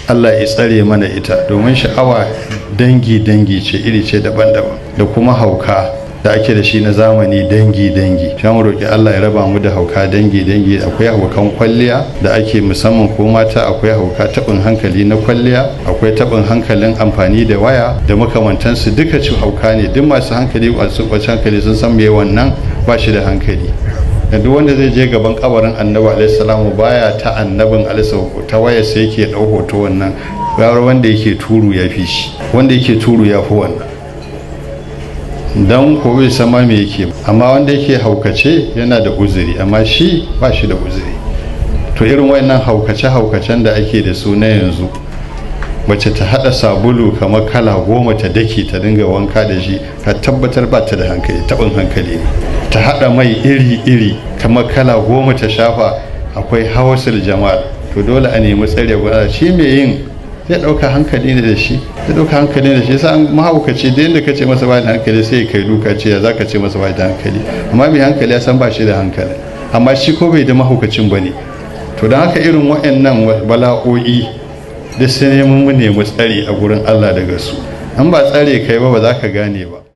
Allah ya tsare mana ita, domin sha'awa dangi-dangi ce, iri ce daban-daban, da kuma hauka da ake da shi na zamani dangi-dangi. Sha mu roƙi Allah ya raba mu da hauka dangi-dangi. Akwai haukan kwalliya da ake musamman ko mata, akwai hauka taɓin hankali na kwalliya, akwai taɓin hankalin amfani da waya da makamantansu, duka ci hauka ne. Duk masu hankali, masu hankali sun san me wannan ba shi da hankali. Da duk wanda zai je gaban kabarin annabi alaihi salamu baya ta annabin alaihi ta waya sai yake ɗau hoto, wannan gawar wanda yake turu ya fi shi, wanda yake turu ya fi wannan, don ko bai sama me yake. Amma wanda yake haukace yana da uzuri, amma shi ba shi da uzuri. To irin wayannan haukace-haukacen da ake da su na yanzu, wacce ta hada sabulu kamar kala 10 ta dake ta dinga wanka da shi, ka tabbatar ba ta da hankali, tabin hankali ne. Ta hada mai iri-iri kamar kala 10 ta shafa, akwai hawasul jamal. To dole a nemi tsare gwada shi mai yin zai dauka hankali ne da shi, zai dauka hankali da shi. Yasa an mahaukaci da yadda kace masa ba da hankali sai kai duka ce ya zaka ce masa ba da hankali, amma mai hankali ya san ba shi da hankali, amma shi ko bai da mahaukacin bane. To don haka irin waɗannan bala'o'i da sai mun nemi tsari a gurin Allah daga su. An ba tsare kai ba za ka gane ba.